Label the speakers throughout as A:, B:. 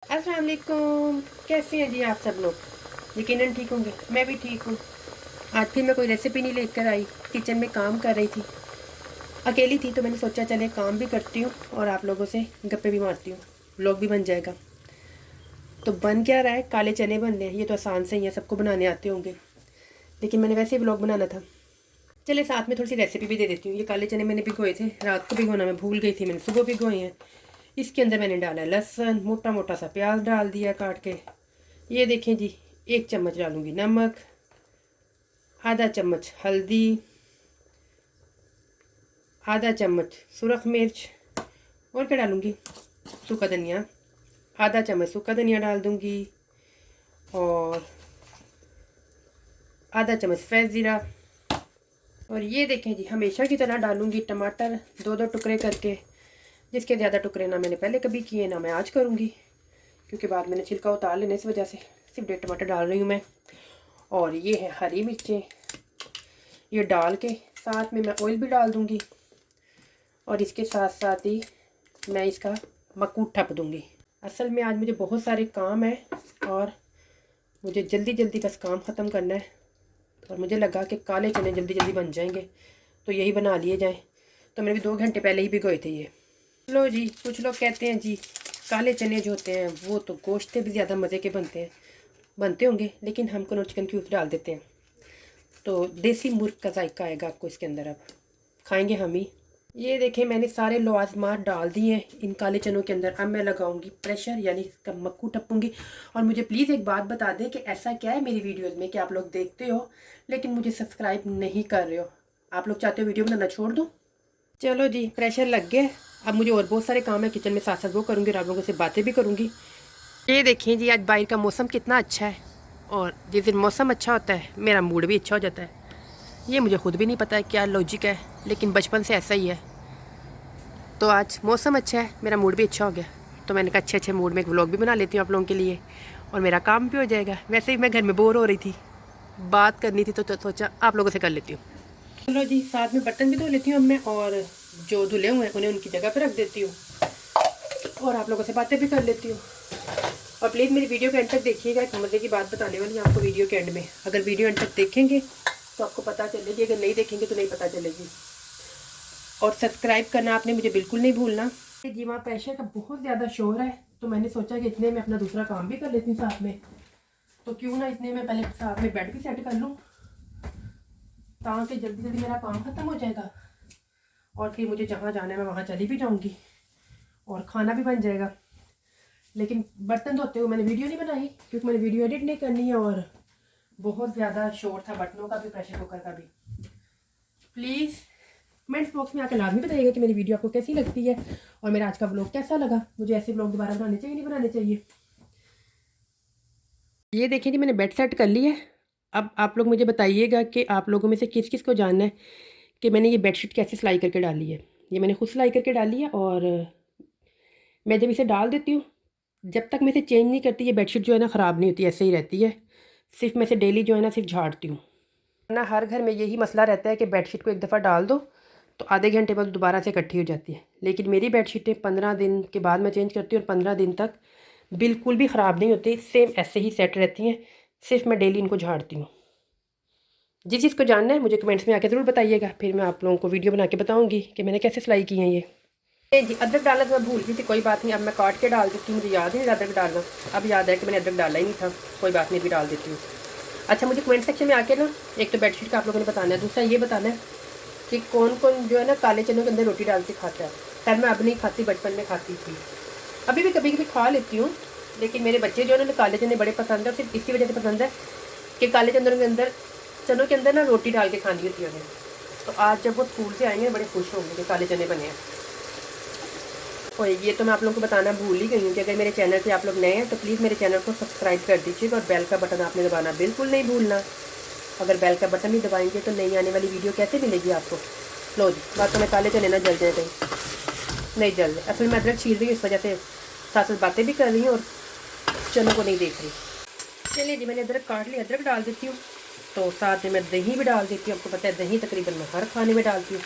A: अस्सलाम वालेकुम। कैसे हैं जी आप सब लोग? यकीनन ठीक होंगे, मैं भी ठीक हूँ। आज फिर मैं कोई रेसिपी नहीं लेकर आई, किचन में काम कर रही थी। अकेली थी तो मैंने सोचा चले काम भी करती हूँ और आप लोगों से गप्पे भी मारती हूँ, व्लॉग भी बन जाएगा। तो बन क्या रहा है, काले चने बन रहे हैं। ये तो आसान से ही है, सबको बनाने आते होंगे, लेकिन मैंने वैसे ही व्लॉग बनाना था। चले साथ में थोड़ी सी रेसिपी भी दे देती हूँ। ये काले चने मैंने भिगोए थे, रात को भिगोना मैं भूल गई थी, मैंने सुबह भिगोए हैं। इसके अंदर मैंने डाला है लहसुन, मोटा मोटा सा प्याज डाल दिया काट के। ये देखें जी, 1 चम्मच डालूंगी नमक, आधा चम्मच हल्दी, आधा चम्मच सुरख मिर्च, और क्या डालूंगी, सूखा धनिया, आधा चम्मच सूखा धनिया डाल दूंगी, और आधा चम्मच फ्रेश ज़ीरा। और ये देखें जी, हमेशा की तरह डालूंगी टमाटर, 2-2 टुकड़े करके। जिसके ज़्यादा टुकड़े ना मैंने पहले कभी किए ना मैं आज करूँगी, क्योंकि बाद मैंने छिलका उतार लेने इस वजह से सिर्फ 1.5 टमाटर डाल रही हूँ मैं। और ये है हरी मिर्चें, ये डाल के साथ में मैं ऑयल भी डाल दूँगी, और इसके साथ साथ ही मैं इसका मकूट ठप दूँगी। असल में आज मुझे बहुत सारे काम है और मुझे जल्दी जल्दी बस काम ख़त्म करना है, और मुझे लगा कि काले चने जल्दी जल्दी बन जाएंगे तो यही बना लिए जाएं। तो मैंने भी 2 घंटे पहले ही भिगोए थे ये। लो जी, कुछ लोग कहते हैं जी काले चने जो होते हैं वो तो गोश्त से भी ज़्यादा मज़े के बनते होंगे, लेकिन हम कनौर चिकन क्यूब डाल देते हैं तो देसी मुर्ग का जायका आएगा आपको इसके अंदर। अब खाएंगे हम ही। ये देखें, मैंने सारे लवाजमात डाल दिए हैं इन काले चनों के अंदर। अब मैं लगाऊंगी प्रेशर, यानी इसका मक्कू टपूंगी। और मुझे प्लीज़ एक बात बता दें कि ऐसा क्या है मेरी वीडियोस में कि आप लोग देखते हो लेकिन मुझे सब्सक्राइब नहीं कर रहे हो। आप लोग चाहते हो वीडियो बनाना छोड़ दूँ? चलो जी, प्रेशर लग गया। अब मुझे और बहुत सारे काम है किचन में, साथ साथ वो करूँगी और आप लोगों से बातें भी करूँगी। ये देखिए जी, आज बाहर का मौसम कितना अच्छा है, और जिस दिन मौसम अच्छा होता है मेरा मूड भी अच्छा हो जाता है। ये मुझे खुद भी नहीं पता है क्या लॉजिक है, लेकिन बचपन से ऐसा ही है। तो आज मौसम अच्छा है, मेरा मूड भी अच्छा हो गया, तो मैंने कहा अच्छे अच्छे मूड में एक व्लॉग भी बना लेती हूँ आप लोगों के लिए, और मेरा काम भी हो जाएगा। वैसे ही मैं घर में बोर हो रही थी, बात करनी थी तो सोचा आप लोगों से कर लेती हूँ। चलो जी, साथ में बर्तन भी धो लेती हूँ अब मैं, और जो धुले हुए हैं उन्हें उनकी जगह पर रख देती हूँ, और आप लोगों से बातें भी कर लेती हूँ। और प्लीज़ मेरी वीडियो के एंड तक देखिएगा, एक मज़े की बात बताने वाली है आपको वीडियो के एंड में। अगर वीडियो एंड तक देखेंगे तो आपको पता चलेगी, अगर नहीं देखेंगे तो नहीं पता चलेगी। और सब्सक्राइब करना आपने मुझे बिल्कुल नहीं भूलना। जी, वहाँ प्रेशर का बहुत ज़्यादा शोर है, तो मैंने सोचा कि इतने में अपना दूसरा काम भी कर लेती हूँ साथ में। तो क्यों ना इतने में पहले साथ में बेड भी सेट कर लूँ, ताकि जल्दी जल्दी मेरा काम ख़त्म हो जाएगा, और फिर मुझे जहाँ जाना है मैं वहाँ चली भी जाऊँगी, और खाना भी बन जाएगा। लेकिन बर्तन धोते हुए मैंने वीडियो नहीं बनाई, क्योंकि मैंने वीडियो एडिट नहीं करनी है, और बहुत ज़्यादा शोर था बर्तनों का भी, प्रेशर कुकर का भी। प्लीज़ कमेंट्स बॉक्स में आकर लाजमी बताइएगा कि मेरी वीडियो आपको कैसी लगती है, और मेरा आज का व्लॉग कैसा लगा। मुझे ऐसे व्लॉग दोबारा बनाने चाहिए नहीं बनाने चाहिए। ये देखिए जी, मैंने बेड सेट कर ली है। अब आप लोग मुझे बताइएगा कि आप लोगों में से किस किस को जानना है कि मैंने ये बेडशीट कैसे सिलाई करके डाली है। ये मैंने खुद सिलाई करके डाली है, और मैं जब इसे डाल देती हूँ, जब तक मैं इसे चेंज नहीं करती ये बेडशीट जो है ना ख़राब नहीं होती, ऐसे ही रहती है। सिर्फ मैं इसे डेली जो है ना सिर्फ झाड़ती हूँ ना। हर घर में यही मसला रहता है कि बेडशीट को एक दफ़ा डाल दो तो आधे घंटे बाद दोबारा से इकट्ठी हो जाती है, लेकिन मेरी बेडशीटें 15 दिन के बाद मैं चेंज करती हूँ, और 15 दिन तक बिल्कुल भी ख़राब नहीं होती, सेम ऐसे ही सेट रहती हैं। सिर्फ मैं डेली इनको झाड़ती हूँ। जिस चीज़ को जानना है मुझे कमेंट्स में आके ज़रूर बताइएगा, फिर मैं आप लोगों को वीडियो बना के बताऊँगी कि मैंने कैसे सिलाई की है ये जी। अदरक डालना तो मैं भूल गई थी, कोई बात नहीं, अब मैं काट के डाल देती हूँ। मुझे याद नहीं अदरक डालना, अब याद है कि मैंने अदरक डाला ही नहीं था। कोई बात नहीं, भी डाल देती हूँ। अच्छा, मुझे कमेंट सेक्शन में आके ना एक तो बेडशीट का आप लोगों ने बताना है, दूसरा ये बताना है कि कौन कौन जो है ना काले चनों के अंदर रोटी डाल के खाता है। खैर मैं अब नहीं खाती, बचपन में खाती थी, अभी भी कभी कभी खा लेती हूँ, लेकिन मेरे बच्चे जो है ना काले चने बड़े पसंद है, और सिर्फ इसी वजह से पसंद है कि काले चनों के अंदर ना रोटी डाल के खानी होती है उन्हें। तो आज जब वो स्कूल से आएंगे बड़े खुश होंगे कि काले चने बने हैं। और ये तो मैं आप लोगों को बताना भूल ही गई हूँ कि अगर मेरे चैनल पे आप लोग नए हैं तो प्लीज़ मेरे चैनल को सब्सक्राइब कर दीजिएगा, और बेल का बटन आपने दबाना बिल्कुल नहीं भूलना। अगर बेल का बटन नहीं दबाएंगे तो नई आने वाली वीडियो कैसे मिलेगी आपको। लो जी, बातों में काले चने ना जल जाए कहीं, नहीं जल रहे। असल में अदरक छील रही हूँ, इस वजह से साथ साथ बातें भी कर रही हूँ और चनों को नहीं देख रही। चलिए जी, मैंने अदरक काट लिया, अदरक डाल देती हूँ। तो साथ में मैं दही भी डाल देती हूँ। आपको पता है दही तकरीबन मैं हर खाने में डालती हूँ,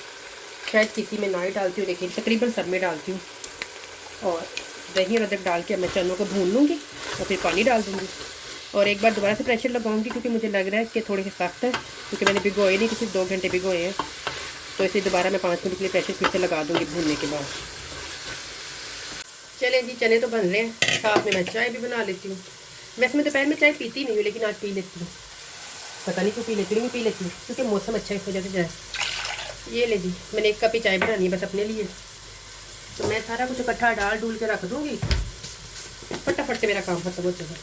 A: शायद किसी में ना ही डालती हूँ, लेकिन तकरीबन सब में डालती हूँ। और दही और अदरक डाल के मैं चनों को भून लूँगी और फिर पानी डाल दूँगी। और एक बार दोबारा से प्रेशर लगाऊंगी क्योंकि मुझे लग रहा है कि थोड़े से सख्त है, क्योंकि मैंने भिगोए नहीं, किसी 2 घंटे भिगोए हैं। तो इसे दोबारा मैं 5 मिनट के लिए प्रेशर फिर से लगा दूँगी भूनने के बाद। चले जी, चने तो बन रहे हैं, साथ में मैं चाय भी बना लेती हूँ। वैसे मैं दोपहर में चाय पीती नहीं हूँ, लेकिन आज पी लेती हूँ। पता नहीं क्यों पी लेती हूँ, पी लेती हूँ क्योंकि मौसम अच्छा है इस वजह से जाए। ये ले जी, मैंने 1 कप ही चाय बनानी है बस अपने लिए। तो मैं सारा कुछ इकट्ठा डाल डूल के रख दूँगी, फटाफट से मेरा काम खत्म हो जाएगा।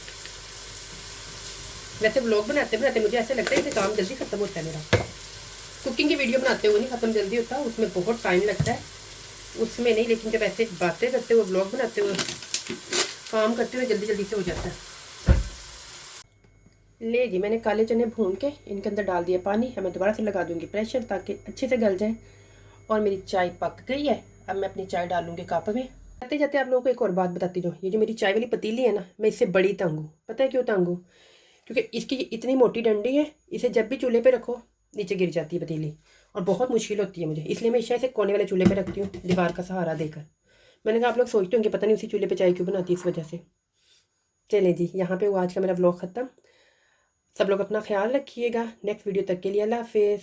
A: वैसे व्लॉग बनाते बनाते मुझे ऐसे लगता है कि काम जल्दी ख़त्म होता है मेरा। कुकिंग की वीडियो बनाते हुए नहीं ख़त्म जल्दी होता, उसमें बहुत टाइम लगता है, उसमें नहीं। लेकिन जब ऐसे बातें करते हुए व्लॉग बनाते हुए काम करते हुए जल्दी जल्दी से हो जाता है। ले जी, मैंने काले चने भून के इनके अंदर डाल दिया पानी। अब मैं दोबारा से लगा दूंगी प्रेशर ताकि अच्छे से गल जाए। और मेरी चाय पक गई है। अब मैं अपनी चाय डालूंगी कप में। जाते जाते आप लोगों को एक और बात बताती जाऊँ, ये जो मेरी चाय वाली पतीली है ना, मैं इससे बड़ी तंग हूँ। पता है क्यों तंग हूँ? क्योंकि इसकी इतनी मोटी डंडी है, इसे जब भी चूल्हे पे रखो नीचे गिर जाती है पतीली, और बहुत मुश्किल होती है मुझे। इसलिए मैं हमेशा इसे कोने वाले चूल्हे पे रखती हूँ, दीवार का सहारा देकर। मैंने कहा आप लोग सोचते होंगे पता नहीं उसी चूल्हे पे चाय क्यों बनाती, इस वजह से। चलें जी, यहाँ पे वो आज का मेरा व्लॉग ख़त्म। सब लोग अपना ख्याल रखिएगा। नेक्स्ट वीडियो तक के लिए अल्लाह हाफिज़।